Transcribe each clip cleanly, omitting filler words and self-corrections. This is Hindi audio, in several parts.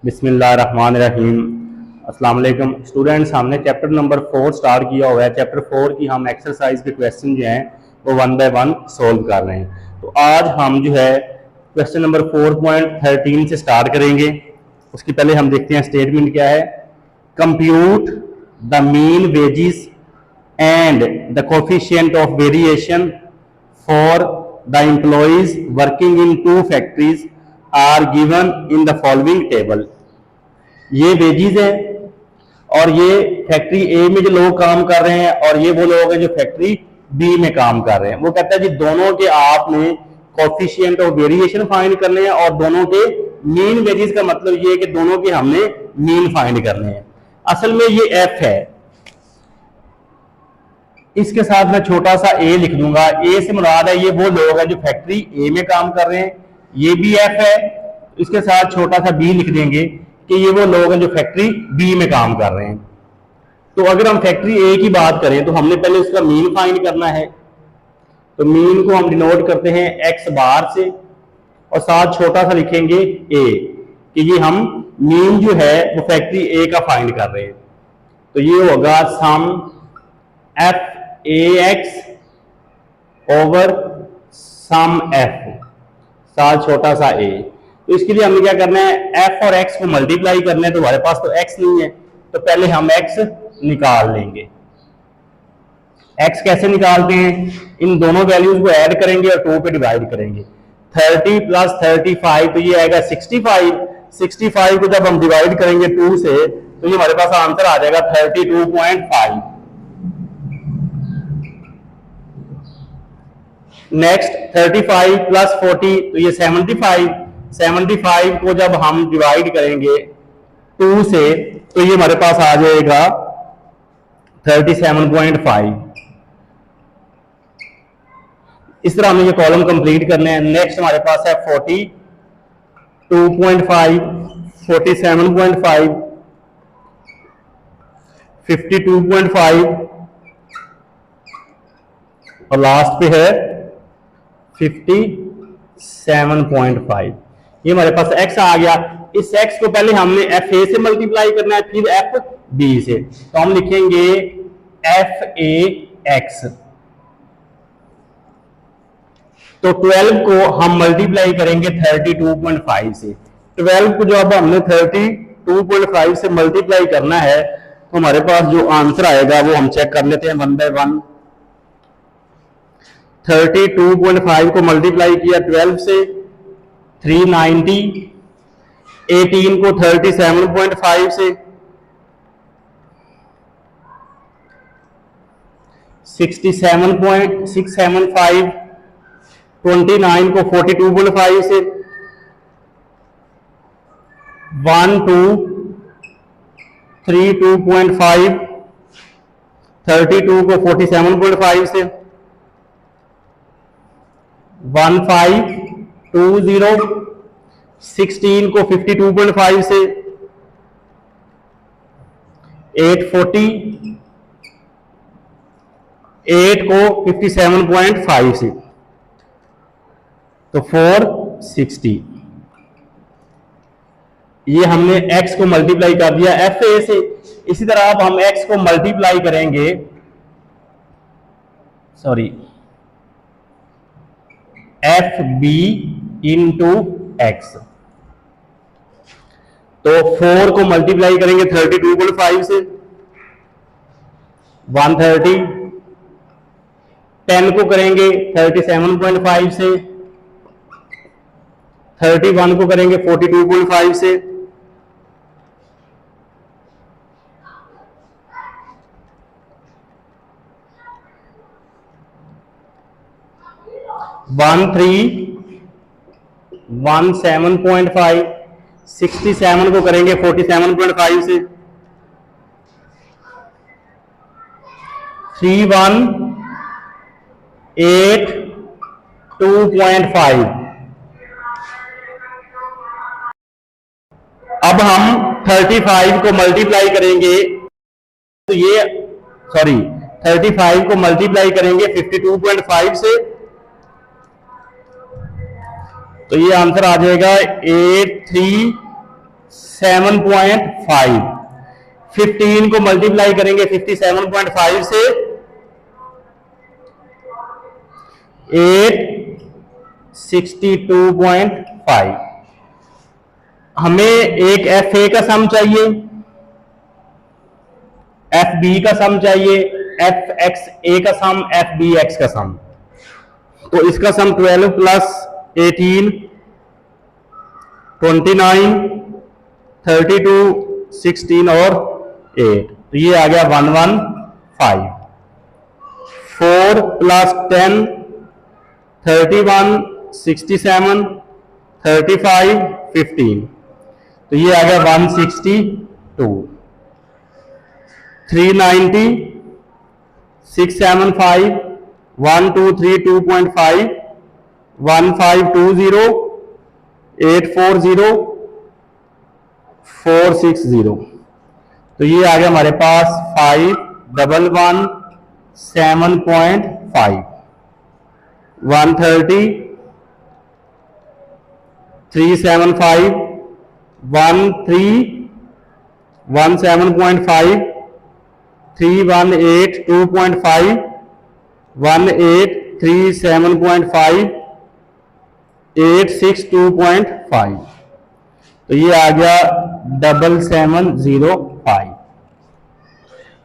बिस्मिल्लाहिर्रहमानिर्रहीम। अस्सलाम वालेकुम स्टूडेंट्स, हमने चैप्टर नंबर 4 स्टार्ट किया हुआ है। चैप्टर 4 की हम एक्सरसाइज के क्वेश्चन जो हैं वो 1 बाय 1 सोल्व कर रहे हैं। तो आज हम जो है क्वेश्चन नंबर 4.13 से स्टार्ट करेंगे। उसकी पहले हम देखते हैं स्टेटमेंट क्या है। Compute the mean wages and the coefficient of variation for the employees working in 2 factories are given in the following table. ये वेजीज है और ये फैक्ट्री ए में जो लोग काम कर रहे हैं और ये वो लोग हैं जो फैक्ट्री बी में काम कर रहे हैं। वो कहता है जी दोनों के आपने कोफिशिएंट ऑफ वेरिएशन फाइंड करने हैं और दोनों के मीन वेजेस का मतलब ये है कि दोनों के हमने मीन फाइंड करने हैं। असल में ये एफ है, इसके साथ मैं छोटा सा ए लिख दूंगा। ए से मुराद है ये वो लोग हैं जो फैक्ट्री ए में काम कर रहे हैं। ये भी एफ है, इसके साथ छोटा सा बी लिख देंगे कि ये वो लोग हैं जो फैक्ट्री बी में काम कर रहे हैं। तो अगर हम फैक्ट्री ए की बात करें तो हमने पहले उसका मीन फाइंड करना है। तो मीन को हम डिनोट करते हैं एक्स बार से और साथ छोटा सा लिखेंगे ए कि ये हम मीन जो है वो फैक्ट्री ए का फाइंड कर रहे हैं। तो ये होगा sum f a x over sum f, साथ छोटा सा ए। तो इसके लिए हमने क्या करना है, एफ और एक्स को मल्टीप्लाई करना है। तो हमारे पास तो एक्स नहीं है, तो पहले हम एक्स निकाल लेंगे। एक्स कैसे निकालते हैं, इन दोनों वैल्यूज को ऐड करेंगे और 2 पे डिवाइड करेंगे। 30 प्लस 35 तो ये आएगा 65। 65 को जब हम डिवाइड करेंगे 2 से तो ये हमारे पास आंसर आ जाएगा 32.5। नेक्स्ट 35 प्लस 40 तो ये 75। 75 को जब हम डिवाइड करेंगे 2 से तो ये हमारे पास आ जाएगा 37.5। इस तरह हमें ये कॉलम कंप्लीट करने हैं। नेक्स्ट हमारे पास है 42.5, 47.5, 52.5 और लास्ट पे है 57.5। ये हमारे पास x आ गया। इस x को पहले हमने एफ ए से मल्टीप्लाई करना है, फिर एफ बी से। तो हम लिखेंगे एफ ए एक्स। तो 12 को हम मल्टीप्लाई करेंगे 32.5 से। 12 को जब हमने 32.5 से मल्टीप्लाई करना है तो हमारे पास जो आंसर आएगा वो हम चेक कर लेते हैं 1 बाय 1। 32.5 को मल्टीप्लाई किया 12 से 390, 18 को 37.5 से 67.675, 29 को 42.5 से 1232.5, 32 को 47.5 से 1520, 16 को 52.5 से 840, 8 को 57.5 से तो 460। ये हमने x को मल्टीप्लाई कर दिया एफ ए से। इसी तरह अब हम x को मल्टीप्लाई करेंगे, sorry f b into x. तो 4 को मल्टीप्लाई करेंगे 32.5 से 130, 10 को करेंगे 37.5 से, 31 को करेंगे 42.5 से, 1317.5, 67 को करेंगे 47.5 से, 3182.5। अब हम 35 को मल्टीप्लाई करेंगे तो ये 35 को मल्टीप्लाई करेंगे 52.5 से तो ये आंसर आ जाएगा 83 7.5, 15 को मल्टीप्लाई करेंगे 57.5 से 862.5। हमें एक एफ ए का सम चाहिए, एफ बी का सम चाहिए, एफ एक्स ए का सम, एफ बी एक्स का सम। तो इसका सम 12 प्लस 18 29 32 16 और 8, तो ये आ गया 115। 4 प्लस 10 31 67 35 15, तो ये आ गया 162। 390 675 1232.5 1520 840 460, तो ये आ गया हमारे पास 5117.5 130 375 1317.5 3182.5 1837.5 862.5, तो ये आ गया 7705।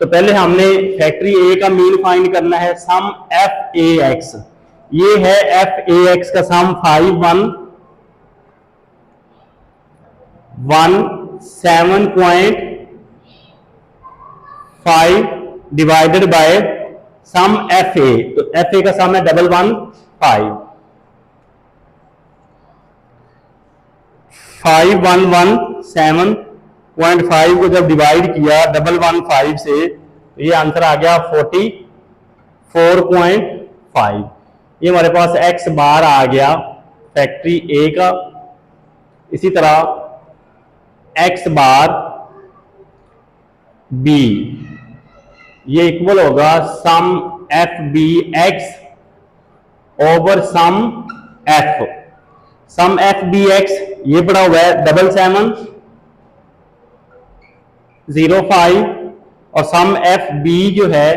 तो पहले हमने फैक्ट्री ए का मीन फाइंड करना है, सम एफ ए एक्स। ये है एफ ए एक्स का sum 517.5 divided by sum f a, तो एफ ए का सम है 115। 5117.5 को जब डिवाइड किया 115 से, तो ये आंसर आ गया 44.5। ये हमारे पास एक्स बार आ गया फैक्ट्री ए का। इसी तरह एक्स बार बी, ये इक्वल होगा sum f b x over sum f. Sum f b x ये पड़ा हुआ है 7705 और सम एफ बी जो है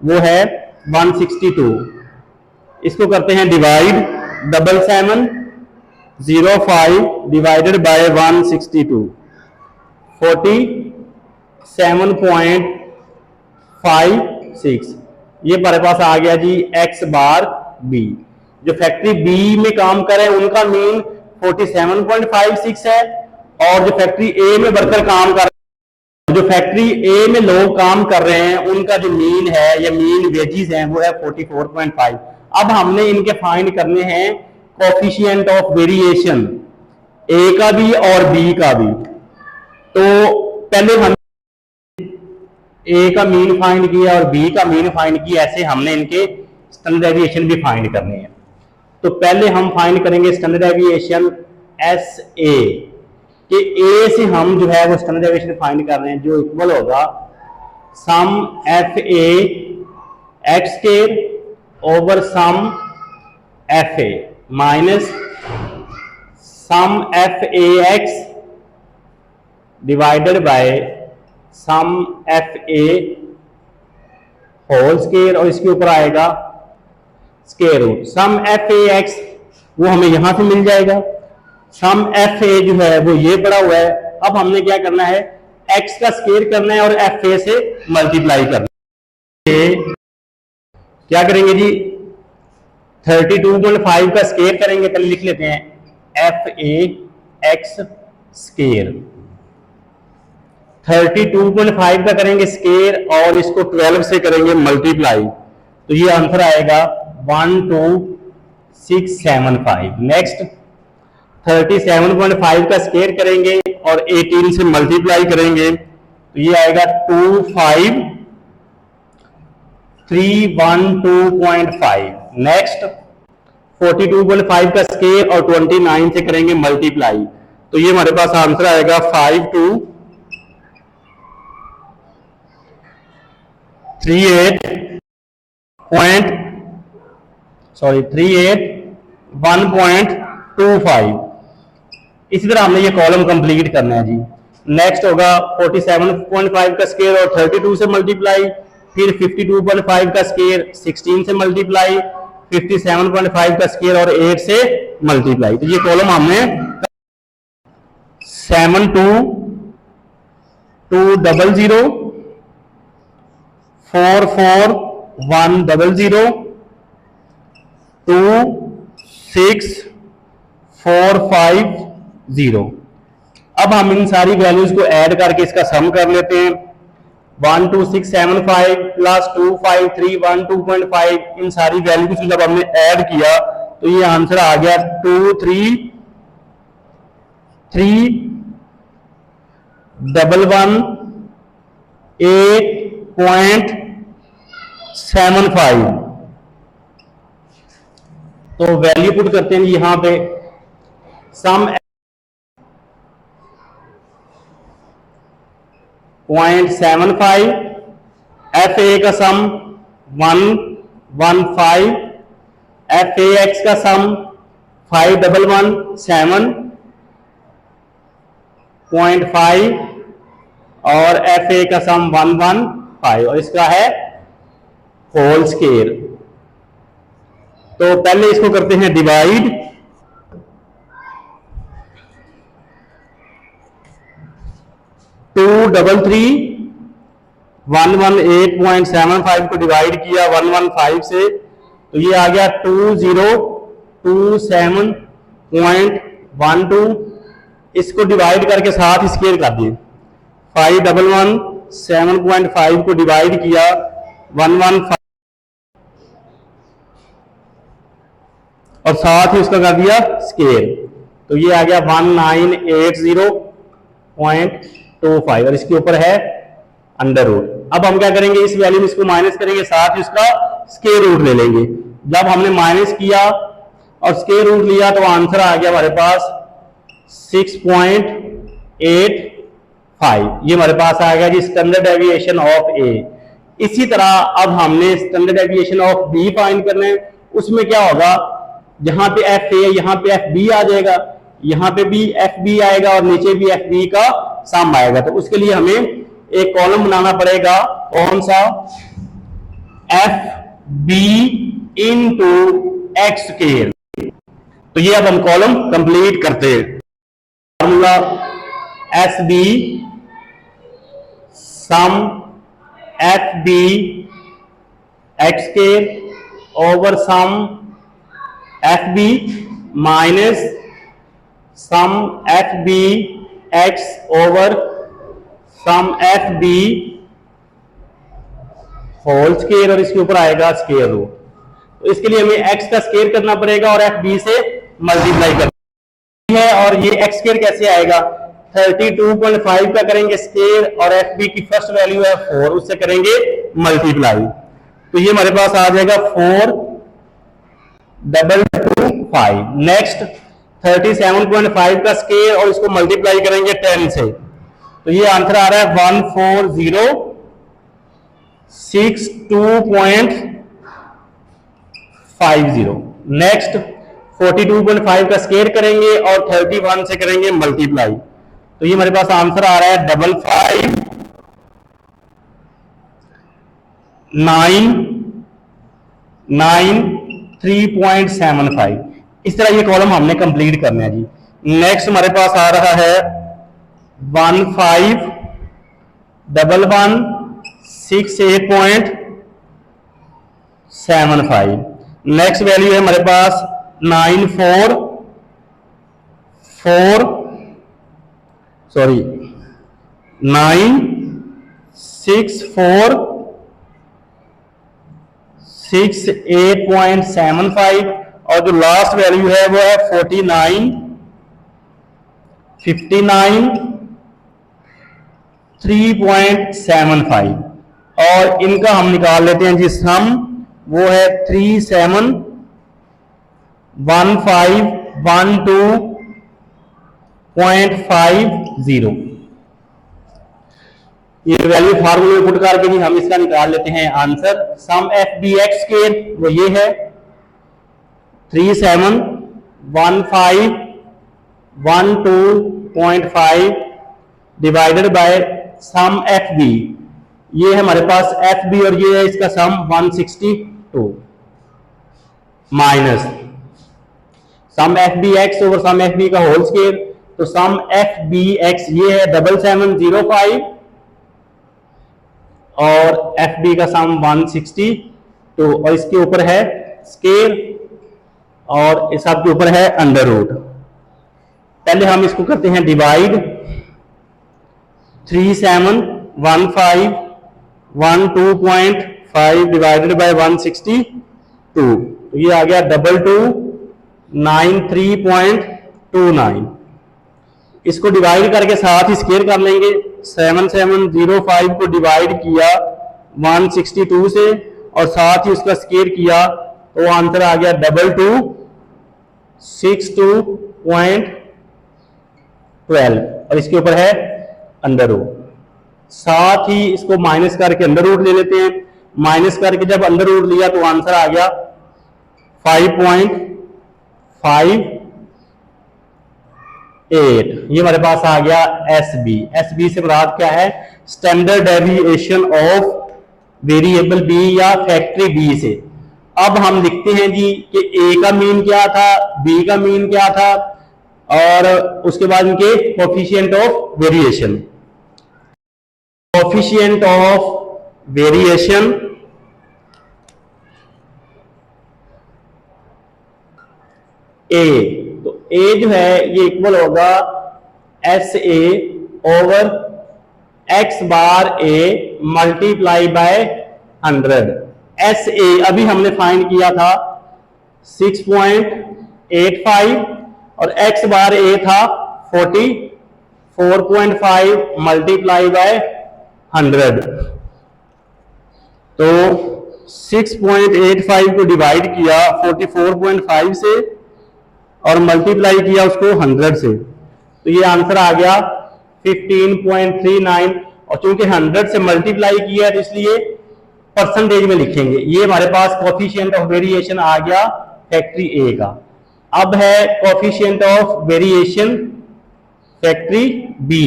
वो है 162। इसको करते हैं डिवाइड, 7705 डिवाइडेड बाय 162 47.56। ये हमारे पास आ गया जी एक्स बार बी। जो फैक्ट्री बी में काम कर रहे हैं उनका मीन 47.56 है, और जो फैक्ट्री ए में वर्कर काम कर रहे हैं, जो फैक्ट्री ए में लोग काम कर रहे हैं उनका जो मीन है या मीन वेजेस है वो है 44.5। अब हमने इनके फाइंड करने हैं कोफिशिएंट ऑफ वेरिएशन, ए का भी और बी का भी। तो पहले हम ए का मीन फाइंड किया और बी का मीन फाइंड किया, ऐसे हमने इनके स्टैंडर्ड डेविएशन भी फाइंड करने हैं। तो पहले हम फाइंड करेंगे स्टैंडर्ड डेविएशन एस ए, कि ए से हम जो है वो स्टैंडर्ड डेविएशन फाइंड कर रहे हैं, जो इक्वल होगा sum f a x square over sum f a minus sum f a x divided by sum f a whole square, और इसके ऊपर आएगा square root. Sum f a x वो हमें यहां से मिल जाएगा, सम एफ ए जो है वो ये पड़ा हुआ है। अब हमने क्या करना है, एक्स का स्क्वायर करना है और एफ ए से मल्टीप्लाई करना है। क्या करेंगे जी, 32.5 का स्क्वायर करेंगे, पहले लिख लेते हैं एफ ए एक्स स्क्वायर। 32.5 का करेंगे स्क्वायर और इसको 12 से करेंगे मल्टीप्लाई, तो ये आंसर आएगा 12675। नेक्स्ट 37.5 का स्क्वायर करेंगे और 18 से मल्टीप्लाई करेंगे, तो ये आएगा 25312.5। नेक्स्ट 42.5 का स्क्वायर और 29 से करेंगे मल्टीप्लाई, तो ये हमारे पास आंसर आएगा 38.1.25। इसी तरह हमने ये कॉलम कंप्लीट करना है जी। नेक्स्ट होगा 47.5 का स्क्वायर और 32 से मल्टीप्लाई, फिर 52.5 का स्क्वायर 16 से मल्टीप्लाई, 57.5 का स्क्वायर और 8 से मल्टीप्लाई। तो ये कॉलम हमने 7220 44100 26450। अब हम इन सारी वैल्यूज को ऐड करके इसका सम कर लेते हैं। 12675 प्लस 25312.5, इन सारी वैल्यूज को जब हमने ऐड किया तो ये आंसर आ गया 23311.875। तो वैल्यू पुट करते हैं यहां पे। सम 0.75, FA का सम 115, FAX का सम 5117.5 और FA का सम 115 और इसका है होल स्क्वायर। तो पहले इसको करते हैं डिवाइड। 233,118.75 को डिवाइड किया 115 से तो ये आ गया 2027.12। इसको डिवाइड करके साथ स्क्वायर कर दिए। 5117.5 को डिवाइड किया 115 और साथ ही उसका कर दिया स्क्वायर, तो ये आ गया 1980.25 और इसके ऊपर है अंडर रूट। अब हम क्या करेंगे, इस वैल्यू में इसको माइनस करेंगे, साथ ही उसका स्क्वायर रूट ले लेंगे। जब हमने माइनस किया और स्क्वायर रूट लिया तो आंसर आ गया हमारे पास 6.85। ये हमारे पास आ गया जी स्टैंडर्ड डेविएशन ऑफ ए। इसी तरह अब हमने standard deviation of b find करना है। उसमें क्या होगा, यहां पे एफ ए, यहां पे एफ बी आ जाएगा, यहां पे भी एफ बी आएगा और नीचे भी एफ बी का सम आएगा। तो उसके लिए हमें एक कॉलम बनाना पड़ेगा, कौन सा, f b into x square. तो ये अब हम कॉलम कंप्लीट करते हैं। Formula s b sum f b x square over sum f b minus sum f b x over sum f b whole square और इसके ऊपर आएगा स्क्वायर रूट। तो इसके लिए हमें एक्स का स्क्वायर करना पड़ेगा और एफ बी से मल्टीप्लाई करना है। और ये एक्स स्क्वायर कैसे आएगा, 32.5 का करेंगे स्क्वायर और एफ बी की फर्स्ट वैल्यू है 4, उससे करेंगे मल्टीप्लाई। तो ये हमारे पास आ जाएगा 4,225। नेक्स्ट 37.5 का स्क्वायर और इसको मल्टीप्लाई करेंगे 10 से, तो ये आंसर आ रहा है 14062.50। नेक्स्ट 42.5 का स्क्वायर करेंगे और 31 से करेंगे मल्टीप्लाई, तो ये हमारे पास आंसर आ रहा है 55,993.75। इस तरह ये कॉलम हमने कंप्लीट करना है जी। नेक्स्ट हमारे पास आ रहा है 151168.75। नेक्स्ट वैल्यू है हमारे पास 96468.75 और जो लास्ट वैल्यू है वो है 49,59,3.75 और इनका हम निकाल लेते हैं जी सम, वो है 371512.50। ये वैल्यू फार्मूले में पुट करके भी हम इसका निकाल लेते हैं answer. Sum f b x square वो ये है 3715 102.5 divided by sum f b, ये है हमारे पास एफ बी और ये है इसका sum 162 minus sum f b x over sum f b का होल स्केयर, तो सम एफ बी एक्स ये है 7705 और एफ बी का सम 162 और इसके ऊपर है स्केयर और इस सब के ऊपर है अंडर रूट। पहले हम इसको करते हैं डिवाइड, 371512.5 डिवाइडेड बाय 162, तो ये आ गया 2293.29। इसको डिवाइड करके साथ ही स्केयर कर लेंगे। 7705 को डिवाइड किया 162 से और साथ ही उसका स्केयर किया तो आंसर आ गया 2262.12 और इसके ऊपर है अंडर रूट। साथ ही इसको माइनस करके अंडर रूट ले लेते हैं। माइनस करके जब अंडर रूट लिया तो आंसर आ गया 5.58। ये हमारे पास आ गया एस बी। एस बी से मुराद क्या है? Standard deviation of variable b या फैक्ट्री बी से। अब हम लिखते हैं जी कि ए का मीन क्या था, बी का मीन क्या था और उसके बाद इनके coefficient of variation. Coefficient of variation a, तो ए जो है ये इक्वल होगा s a over x bar a multiply by 100। S a अभी हमने फाइंड किया था 6.85 और एक्स बार ए था 44.5 मल्टीप्लाई बाय 100। तो 6.85 को डिवाइड किया 44.5 से और मल्टीप्लाई किया उसको 100 से, तो ये आंसर आ गया 15.39 और चूंकि 100 से मल्टीप्लाई किया है तो इसलिए परसेंटेज में लिखेंगे। ये हमारे पास कोफिशिएंट ऑफ वेरिएशन आ गया फैक्ट्री ए का। अब है coefficient of variation factory B,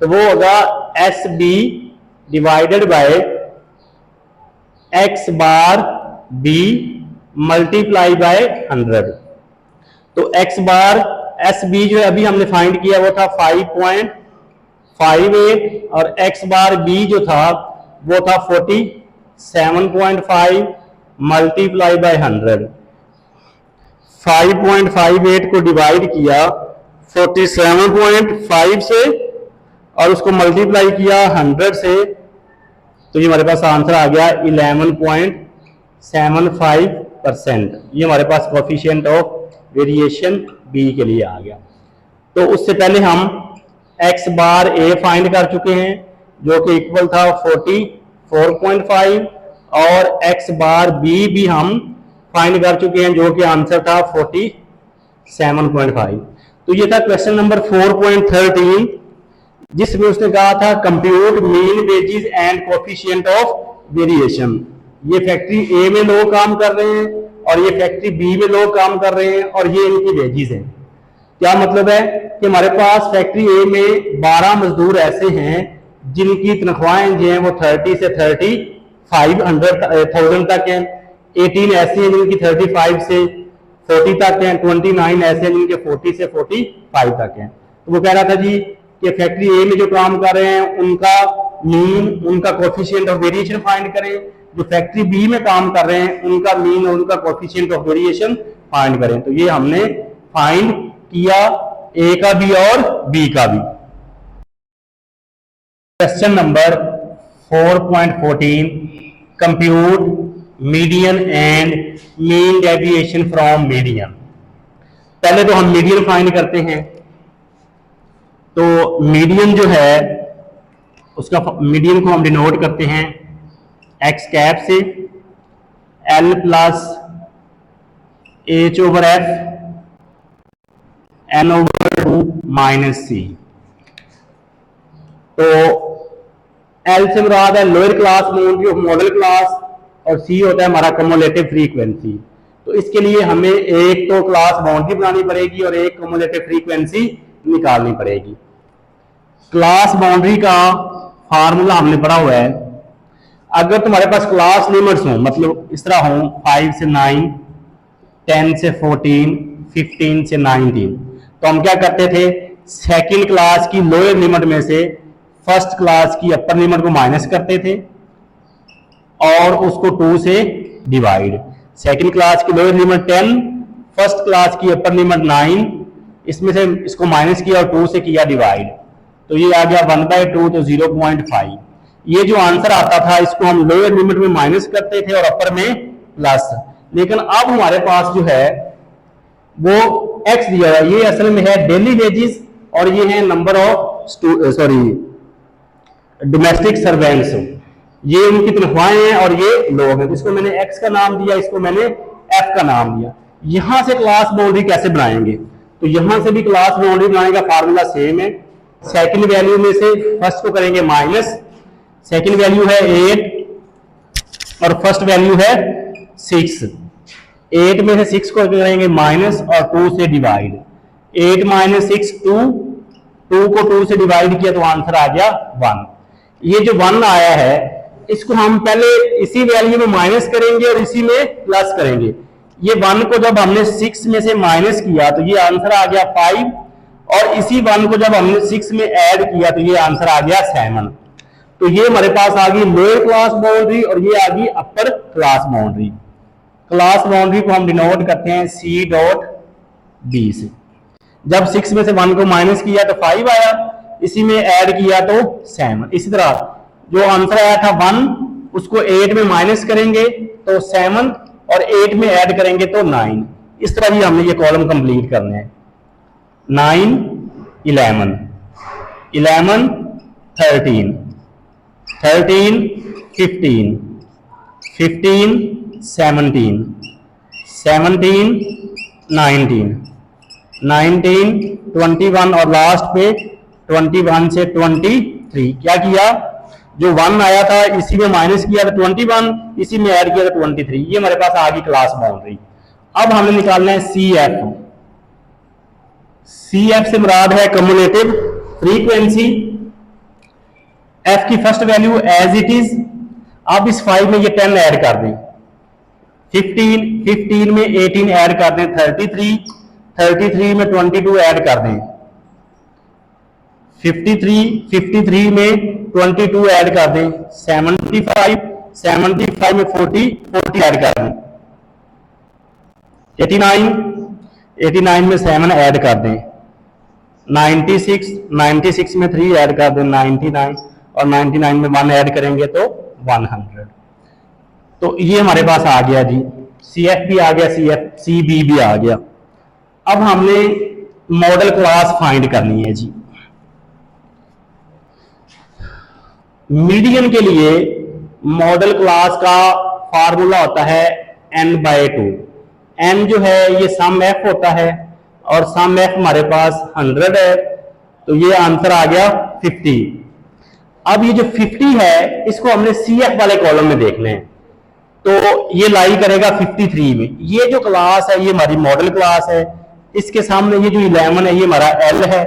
तो वो होगा S B divided by X bar B multiply by 100। तो x बार एस बी जो है अभी हमने फाइंड किया वो था 5.58 और x बार b जो था वो था 47.5 मल्टीप्लाई बाय 100। 5.58 को डिवाइड किया 47.5 से और उसको मल्टीप्लाई किया 100 से, तो ये हमारे पास आंसर आ गया 11.75%। ये हमारे पास कोफिशिएंट ऑफ वेरिएशन बी के लिए आ गया। तो उससे पहले हम एक्स बार ए फाइंड कर चुके हैं जो कि इक्वल था 44.5 और एक्स बार बी भी हम फाइंड कर चुके हैं जो कि आंसर था 47.5। तो ये था क्वेश्चन नंबर 4.13 जिसमें उसने कहा था compute mean wages and coefficient of variation. ये फैक्ट्री ए में लोग काम कर रहे हैं और ये फैक्ट्री बी में लोग काम कर रहे हैं और ये इनकी वेजेस हैं। क्या मतलब है कि हमारे पास फैक्ट्री ए में 12 मजदूर ऐसे हैं जिनकी तनख्वाहें जो हैं वो 30 से 35,000 तक हैं। 18 ऐसे हैं जिनकी 35 से 40 तक हैं। 29 ऐसे हैं जिनके 40 से 45 तक हैं। तो वो कह रहा था जी कि फैक्ट्री ए में जो काम कर रहे हैं उनका मीन, उनका कोफिशिएंट ऑफ वेरिएशन फाइंड करें। जो फैक्ट्री बी में काम कर रहे हैं उनका मीन और उनका कोफिशिएंट ऑफ वेरिएशन फाइंड करें। तो ये हमने फाइंड किया ए का भी और बी का भी। Question number 4.14 compute median and mean deviation from median. पहले तो हम मीडियन फाइंड करते हैं। तो मीडियन जो है उसका मीडियन को हम डिनोट करते हैं एक्स कैप से, l plus h over f n over 2 minus c. तो एल से मुराद है lower class mode of modal class और सी होता है हमारा कम्युलेटिव फ्रीक्वेंसी। तो तो इसके लिए हमें एक तो क्लास बाउंड्री बनानी पड़ेगी और एक क्युमुलेटिव फ्रीक्वेंसी निकालनी पड़ेगी। क्लास बाउंड्री का फार्मूला हमने पढ़ा हुआ है। अगर तुम्हारे पास क्लास लिमिट्स हो, मतलब इस तरह हो 5 से 9, 10 से 14, 15 से 19, तो हम क्या करते थे, सेकंड क्लास की लोअर लिमिट में से फर्स्ट क्लास की अपर लिमिट को माइनस करते थे और उसको 2 से डिवाइड। सेकंड क्लास की लोअर लिमिट 10, फर्स्ट क्लास की अपर लिमिट 9, इसमें से इसको माइनस किया और 2 से किया डिवाइड, तो ये आ गया 1/2 तो 0.5। ये जो आंसर आता था इसको हम लोअर लिमिट में माइनस करते थे और अपर में प्लस। लेकिन अब हमारे पास जो है वो x दिया हुआ है, ये असल में है डेली वेजेस और ये है नंबर ऑफ डोमेस्टिक सर्वेंट्स, ये उनकी तनख्वाहें हैं और ये लोग हैं। इसको मैंने x का नाम दिया, इसको मैंने f का नाम दिया। यहां से क्लास बाउंड्री कैसे बनाएंगे, तो यहां से भी क्लास बाउंड्री बनाने का फार्मूला सेम है। सेकंड वैल्यू में से फर्स्ट को करेंगे माइनस, सेकंड वैल्यू है 8 और फर्स्ट वैल्यू है 6। 8 में से 6 को करेंगे माइनस और 2 से डिवाइड। 8 माइनस 6 2, 2 को 2 से डिवाइड किया तो आंसर आ गया 1। ये जो 1 आया है इसको हम पहले इसी वैल्यू में माइनस करेंगे और इसी में प्लस करेंगे। ये 1 को जब हमने 6 में से माइनस किया तो ये आंसर आ गया 5 और इसी 1 को जब हमने 6 में ऐड किया तो ये आंसर आ गया 7। तो ये हमारे पास आ गई लोअर क्लास बाउंड्री और ये आ गई upper class boundary. Class boundary को हम डिनोट करते हैं C.B से। जब 6 में से 1 को माइनस किया तो 5 आया, इसी में ऐड किया तो 7। इसी तरह जो आंसर आया था 1 उसको 8 में माइनस करेंगे तो 7 और 8 में ऐड करेंगे तो 9। इस तरह ही हमने ये कॉलम कंप्लीट करने हैं। 9 11, 11 13, 13 15, 15 17, 17 19, 19 21 और लास्ट पे 21 से 23। क्या किया, जो 1 आया था इसी में माइनस किया तो 21, इसी में ऐड किया तो 23। ये हमारे पास आ गई क्लास बाउंड्री। अब हमने निकालना है CF। CF से मुराद है कम्युलेटिव फ्रीक्वेंसी। F की first value as it is. अब इस 5 में ये 10 ऐड कर दें, 15, 15 में 18 ऐड कर दें 33, 33 में 22 ऐड कर दें 53, 53 में 22 ऐड कर दें 75, 75 में 40, 40 ऐड कर दें 89, 89 में 7 ऐड कर दें 96, 96 में 3 ऐड कर दें 99 और 99 में 1 ऐड करेंगे तो 100। तो ये हमारे पास आ गया जी, CF भी आ गया, CB भी आ गया। अब हमने मॉडल क्लास फाइंड करनी है जी। मीडियन के लिए मॉडल क्लास का फार्मूला होता है n/2। n जो है ये सम f होता है और सम f हमारे पास 100 है, तो ये आंसर आ गया 50। अब ये जो 50 है इसको हमने CF वाले कॉलम में देखना है, तो ये लाई करेगा 53 में। ये जो क्लास है ये हमारी मॉडल क्लास है, इसके सामने ये जो 11 है ये हमारा L है।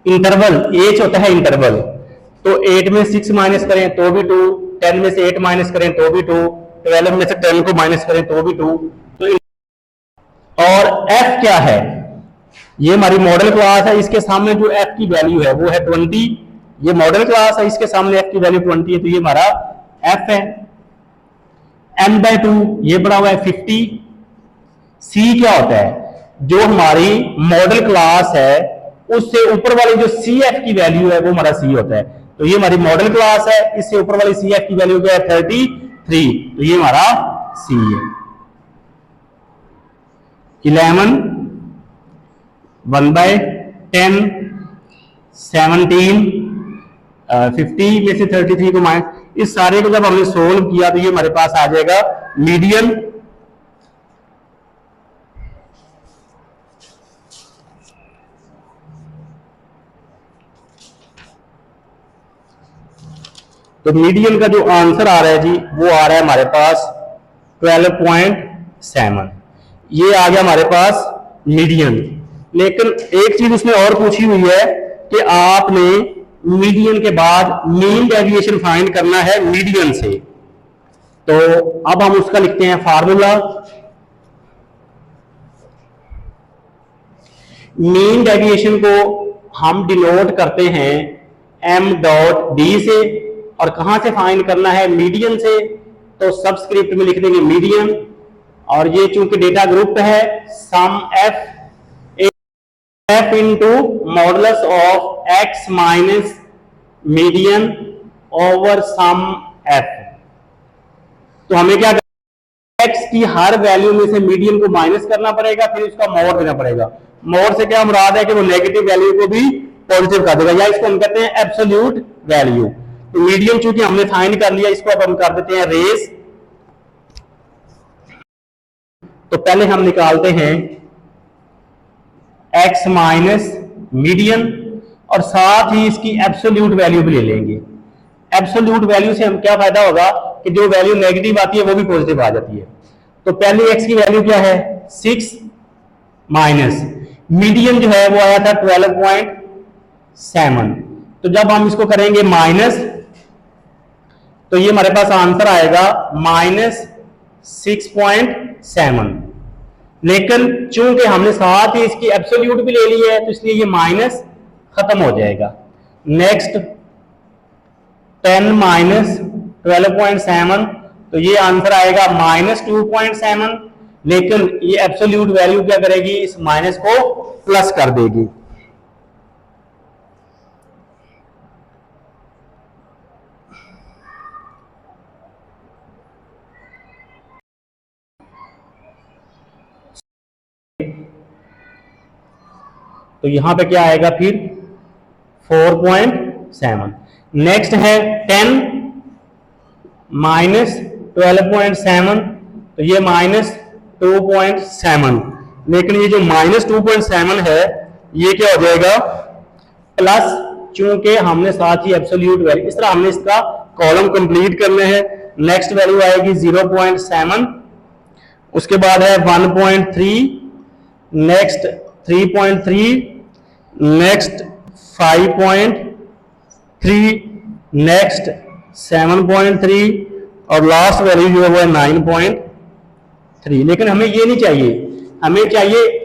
इंटरवल H होता है इंटरवल, तो 8 में 6 माइनस करें तो भी 2, 10 में से 8 माइनस करें तो भी 2, 12 में से 10 को माइनस करें तो भी 2। तो और F क्या है, ये हमारी मॉडल क्लास है, इसके सामने जो F की वैल्यू है वो है 20। ये मॉडल क्लास है, इसके सामने F की वैल्यू 20 है, तो ये हमारा F है। n/2 ये बड़ा हुआ है 50। C क्या होता है, जो हमारी मॉडल क्लास है उससे ऊपर वाली जो CF की वैल्यू है वो हमारा C होता है। तो ये हमारी मॉडल क्लास है, इससे ऊपर वाली CF की वैल्यू क्या है 33, तो ये हमारा C है। 11 1/10, 17, 50 में से 33 को माइनस, इस सारे को जब हमने सोल्व किया तो ये हमारे पास आ जाएगा मीडियन। तो मीडियन का जो आंसर आ रहा है जी वो आ रहा है हमारे पास 12.7। ये आ गया हमारे पास मीडियन। लेकिन एक चीज उसने और पूछी हुई है कि आपने मीडियन के बाद मीन डेविएशन फाइंड करना है मीडियन से। तो अब हम उसका लिखते हैं फार्मूला। मीन डेविएशन को हम डिनोट करते हैं m डॉट डी से, और कहां से फाइंड करना है? मीडियन से। तो सबस्क्रिप्ट में लिख देंगे मीडियन, और ये चूंकि डेटा ग्रुप है sum f into modulus of x minus median over sum f. तो हमें क्या करना है? एक्स की हर वैल्यू में से मीडियन को माइनस करना पड़ेगा, फिर उसका मोड देना पड़ेगा। मोड से क्या मुराद है कि वो नेगेटिव वैल्यू को भी पॉजिटिव कर देगा, या इसको हम कहते हैं एब्सोल्यूट वैल्यू। तो मीडियन चूंकि हमने फाइंड कर लिया, इसको अब हम कर देते हैं रेस। तो पहले हम निकालते हैं x माइनस मीडियन, और साथ ही इसकी एब्सोल्यूट वैल्यू भी ले लेंगे। एब्सोल्यूट वैल्यू से हम क्या फायदा होगा कि जो वैल्यू नेगेटिव आती है वो भी पॉजिटिव आ जाती है। तो पहले x की वैल्यू क्या है? 6 माइनस मीडियन जो है वो आया था 12.7। तो जब हम इसको करेंगे माइनस, तो ये हमारे पास आंसर आएगा माइनस 6.7। लेकिन चूंकि हमने साथ ही इसकी एब्सोल्यूट भी ले ली है, तो इसलिए ये माइनस खत्म हो जाएगा। नेक्स्ट 10 माइनस 12.7, तो ये आंसर आएगा माइनस 2.7। लेकिन ये एब्सोल्यूट वैल्यू क्या करेगी? इस माइनस को प्लस कर देगी। तो यहां पे क्या आएगा फिर? 4.7। नेक्स्ट है 10 माइनस 12.7, तो ये माइनस 2.7। लेकिन ये जो माइनस 2.7 है ये क्या हो जाएगा? प्लस, चूंकि हमने साथ ही एब्सोल्यूट वैल्यू, इस तरह हमने इसका कॉलम कंप्लीट करने हैं। नेक्स्ट वैल्यू आएगी 0.7, उसके बाद है 1.3, नेक्स्ट 3.3, नेक्स्ट 5.3, नेक्स्ट 7.3, और लास्ट वैल्यू जो है वो है 9.3। लेकिन हमें ये नहीं चाहिए, हमें चाहिए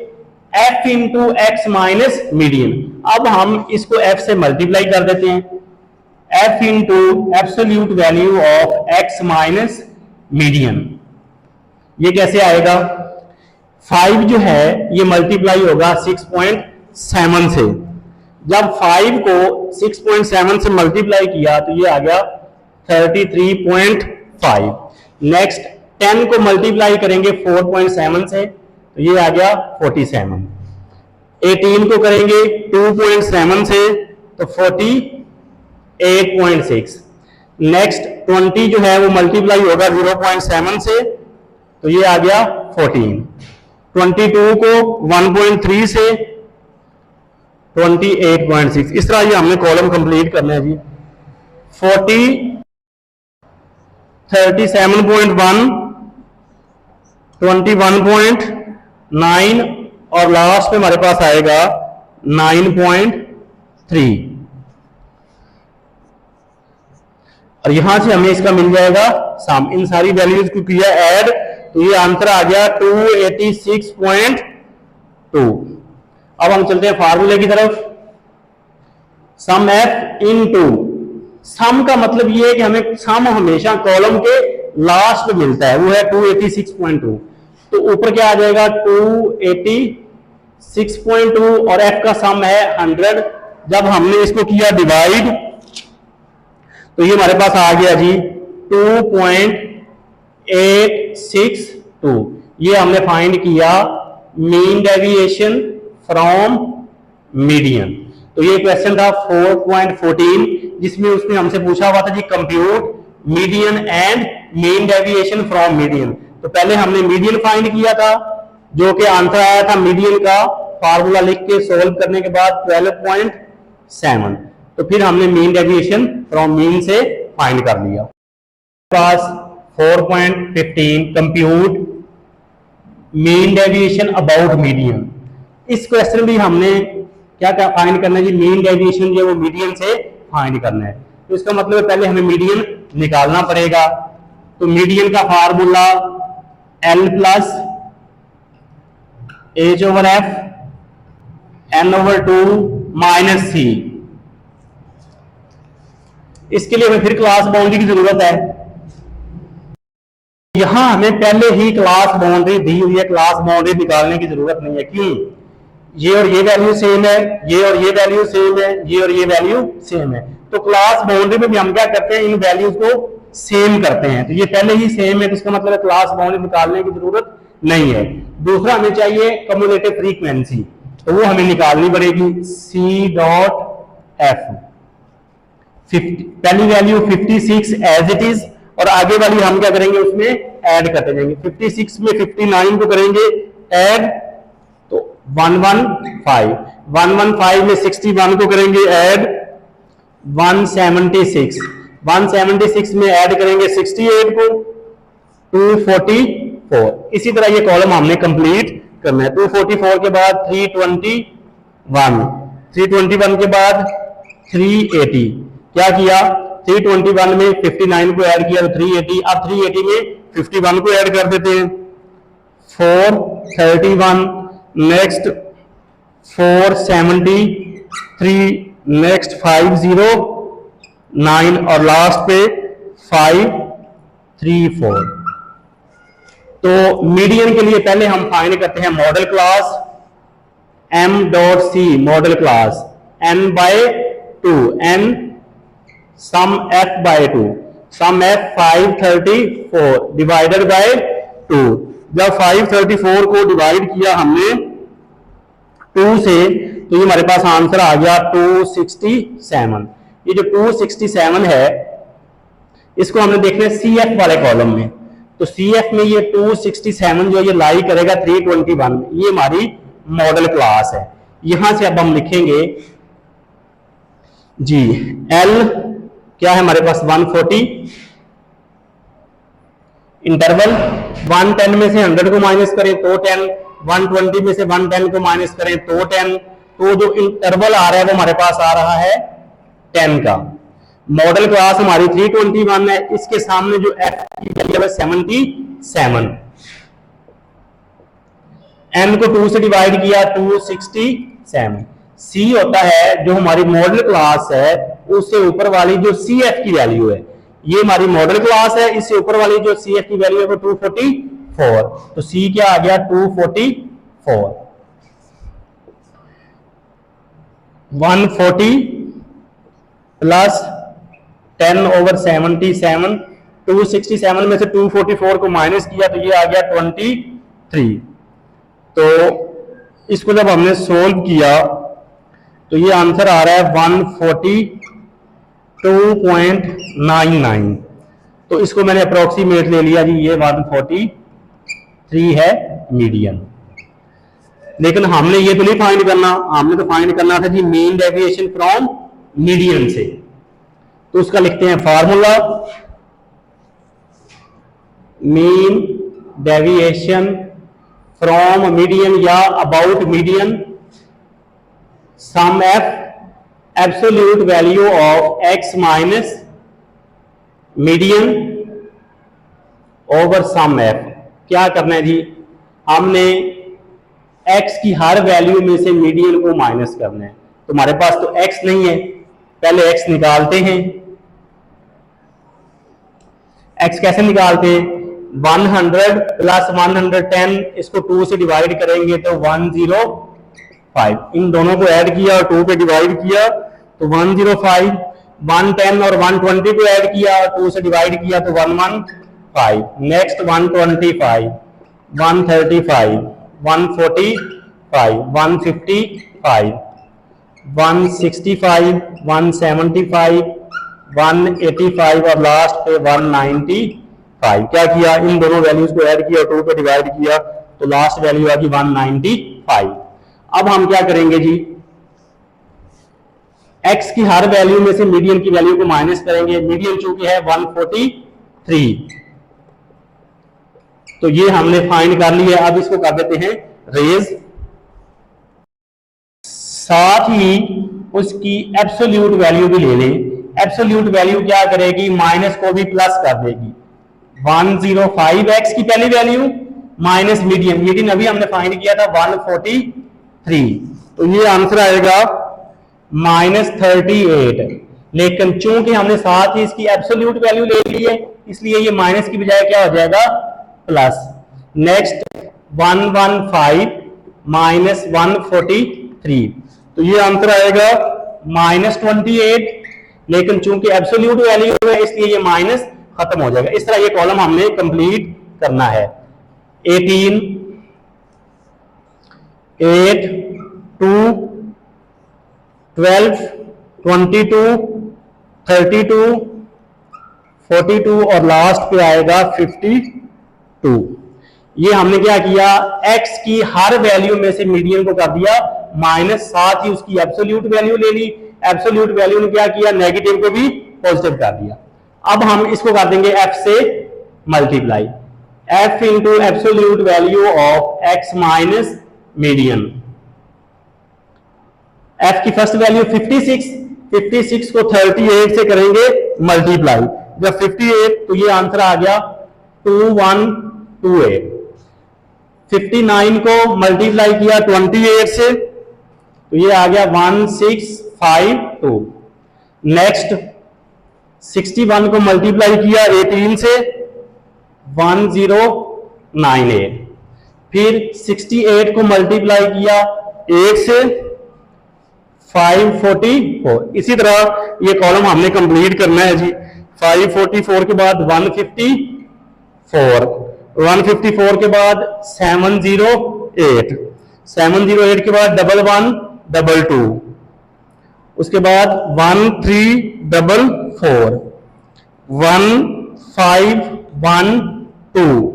f into x minus median. अब हम इसको f से मल्टीप्लाई कर देते हैं। f into absolute value of x minus median, ये कैसे आएगा? 5 जो है ये मल्टीप्लाई होगा 6.7 से। जब 5 को 6.7 से मल्टीप्लाई किया तो ये आ गया 33.5। नेक्स्ट 10 को मल्टीप्लाई करेंगे 4.7 से, तो ये आ गया 47। 18 को करेंगे 2.7 से, तो 48.6। नेक्स्ट 20 जो है वो मल्टीप्लाई होगा 0.7 से, तो ये आ गया 14। 22 को 1.3 से, 28.6। इस तरह ये हमने कॉलम कंप्लीट करना है जी। 37.1, 21.9, और लास्ट में हमारे पास आएगा 9.3। और यहां से हमें इसका मिल जाएगा सम। इन सारी वैल्यूज को किया ऐड, तो ये आंसर आ गया 286.2। अब हम चलते हैं फार्मूले की तरफ। सम एफ इनटू, सम का मतलब ये है कि हमें सम हमेशा कॉलम के लास्ट में मिलता है, वो है 286.2। तो ऊपर क्या आ जाएगा? 286.2, और एफ का सम है 100। जब हमने इसको किया डिवाइड, तो ये हमारे पास आ गया जी 2.862। ये हमने फाइंड किया मीन डेविएशन फ्रॉम मीडियन। तो ये क्वेश्चन था 4.14, जिसमें उसने हमसे पूछा हुआ था जी compute median and mean deviation from median. तो पहले हमने मीडियन फाइंड किया था, जो कि आंसर आया था मीडियन का फार्मूला लिख के सोल्व करने के बाद 12.7। तो फिर हमने मीन डेविएशन फ्रॉम मीन से फाइंड कर लिया। पास 4.15 compute mean deviation about median. इस क्वेश्चन भी हमने क्या क्या फाइंड करना है जी, मीन डेविएशन जो वो मीडियन से फाइंड करना है। तो इसका मतलब है पहले हमें मीडियन निकालना पड़ेगा। तो मीडियन का formula L plus H over F N over 2 minus C। इसके लिए हमें फिर क्लास बाउंड्री की जरूरत है। यहां हमें पहले ही क्लास बाउंड्री दी हुई है, क्लास बाउंड्री निकालने की जरूरत नहीं है। क्यों? ये और ये वैल्यू सेम है, ये और ये वैल्यू सेम है, ये और ये वैल्यू सेम है। तो क्लास बाउंड्री में भी हम क्या करते हैं, इन वैल्यूज को सेम करते हैं। तो ये पहले ही सेम है, तो इसका मतलब क्लास बाउंड्री निकालने की जरूरत नहीं है। दूसरा हमें चाहिए कम्युलेटिव फ्रीक्वेंसी, तो वो हमें निकालनी पड़ेगी। C डॉट F, पहली वैल्यू 56 एज इट इज, और आगे वाली हम क्या करेंगे, उसमें ऐड करते जाएंगे। 56 में 59 को करेंगे ऐड, तो 115, 115 में 61 को करेंगे ऐड, 176, 176 में ऐड करेंगे 68 को, 244। इसी तरह ये कॉलम हमने कंप्लीट करना है। 244 के बाद 321, 321 के बाद 380। क्या किया, 321 में 59 को ऐड किया तो 380, अब 380 में 51 को ऐड कर देते हैं, 431, नेक्स्ट 473, नेक्स्ट 509 और लास्ट पे 534। तो मीडियन के लिए पहले हम फाइंड करते हैं model class m dot C, model class n by 2, n sum f by 2, sum f 534 divided by 2। जब 534 को डिवाइड किया हमने 2 से, तो ये हमारे पास आंसर आ गया 267। ये जो 267 है, इसको हमने देखना है CF वाले कॉलम में। तो CF में ये 267 जो ये लाई करेगा 321 में, ये हमारी मॉडल क्लास है। यहां से अब हम लिखेंगे जी L क्या है हमारे पास 140, इंटरवल 110 में से 100 को माइनस करें तो 10, 120 में से 110 को माइनस करें तो 10। तो जो इंटरवल आ रहा है वो हमारे पास आ रहा है 10 का। मॉडल क्लास हमारी 321 है, इसके सामने जो f की वैल्यू है 77, n को 2 से डिवाइड किया 267। C होता है जो हमारी मॉडल क्लास है, उससे ऊपर वाली जो CF की वैल्यू है, ये हमारी मॉडल क्लास है, इससे ऊपर वाली जो CF की वैल्यू है वो 244। तो C क्या आ गया 244, 140 प्लस 10 ओवर 77, 267 में से 244 को माइनस किया तो ये आ गया 23। तो इसको जब हमने सोल्व किया तो ये आंसर आ रहा है 142.99। तो इसको मैंने अप्रोक्सीमेट ले लिया जी, ये 143 है मीडियन। लेकिन हमने ये तो नहीं फाइंड करना, हमने तो फाइंड करना था जी मीन डेविएशन फ्रॉम मीडियन से। तो उसका लिखते हैं formula, mean deviation from median या about median, sum f absolute value of x minus median over sum f। क्या करना है जी, हमने x की हर वैल्यू में से मीडियन को माइनस करना है। तो हमारे पास तो x नहीं है, पहले x निकालते हैं। x कैसे निकालते हैं, 100 प्लस 110, इसको 2 से डिवाइड करेंगे तो 105, इन दोनों को ऐड किया और 2 पे डिवाइड किया तो 105, 110 और 120 को ऐड किया और 2 से डिवाइड किया तो 115, नेक्स्ट 125, 135, 145, 155, 165, 175, 185 और लास्ट पे 195। क्या किया, इन दोनों वैल्यूज को ऐड किया और 2 पे डिवाइड किया तो लास्ट वैल्यू आ गई 195। अब हम क्या करेंगे जी, x की हर वैल्यू में से मीडियन की वैल्यू को माइनस करेंगे। मीडियन चूंकि है 143, तो ये हमने फाइंड कर लिया। अब इसको कर देते हैं रेज। साथ ही उसकी एब्सोल्यूट वैल्यू भी ले लें। एब्सोल्यूट वैल्यू क्या करेगी, माइनस को भी प्लस कर देगी। 105x की पहली वैल्यू माइनस मीडियन, मीडियन अभी हमने फाइंड किया था 143, तो ये आंसर आएगा -38। लेकिन चूंकि हमने साथ ही इसकी एब्सोल्यूट वैल्यू ले ली है, इसलिए ये माइनस की बजाय क्या हो जाएगा, प्लस। नेक्स्ट 115 माइनस 143, तो ये आंसर आएगा -28, लेकिन चूंकि एब्सोल्यूट वैल्यू है इसलिए ये माइनस खत्म हो जाएगा। इस तरह ये कॉलम हमने कंप्लीट करना है। 18, 8, 2, 12, 22, 32, 42 और लास्ट पे आएगा 52। ये हमने क्या किया, x की हर वैल्यू में से मीडियन को कर दिया माइनस, साथ ही उसकी एब्सोल्यूट वैल्यू ले ली। एब्सोल्यूट वैल्यू ने क्या किया, नेगेटिव को भी पॉजिटिव कर दिया। अब हम इसको कर देंगे f से multiply, f into absolute value of x minus median. f की फर्स्ट वैल्यू 56, 56 को 38 से करेंगे मल्टीप्लाई, जब 58 तो ये आंसर आ गया 2128। 59 को मल्टीप्लाई किया 28 से तो ये आ गया 1652। नेक्स्ट 61 को मल्टीप्लाई किया 18 से 1098। फिर 68 को मल्टीप्लाई किया 8 से 544। इसी तरह ये कॉलम हमने कंप्लीट करना है जी। 544 के बाद 154, 154 के बाद 708, 708 के बाद 1122, उसके बाद 1344, 1512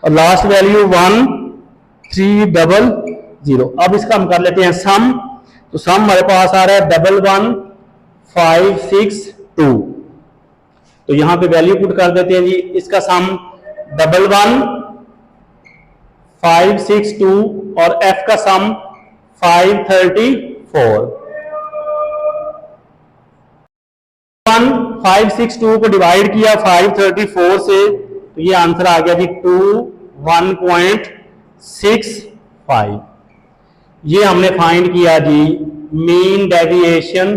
और लास्ट वैल्यू 1300। अब इसका हम कर लेते हैं सम। तो सम हमारे पास आ रहा है 11562। तो यहां पे वैल्यू पुट कर देते हैं जी। इसका सम 11562 और f का सम 534। 562 को डिवाइड किया 534 से तो ये आंसर आ गया जी 21.65। ये हमने फाइंड किया जी मीन डेविएशन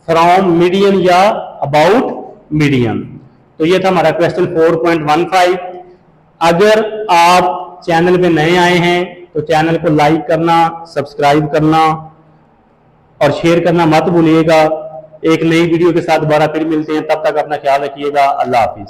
फ्रॉम मीडियन या अबाउट मीडियन। तो ये था हमारा क्वेश्चन 4.15। अगर आप चैनल पे नए आए हैं तो चैनल को लाइक करना, सब्सक्राइब करना और शेयर करना मत भूलिएगा। एक नई वीडियो के साथ दोबारा फिर मिलते हैं, तब तक अपना ख्याल रखिएगा। अल्लाह हाफिज।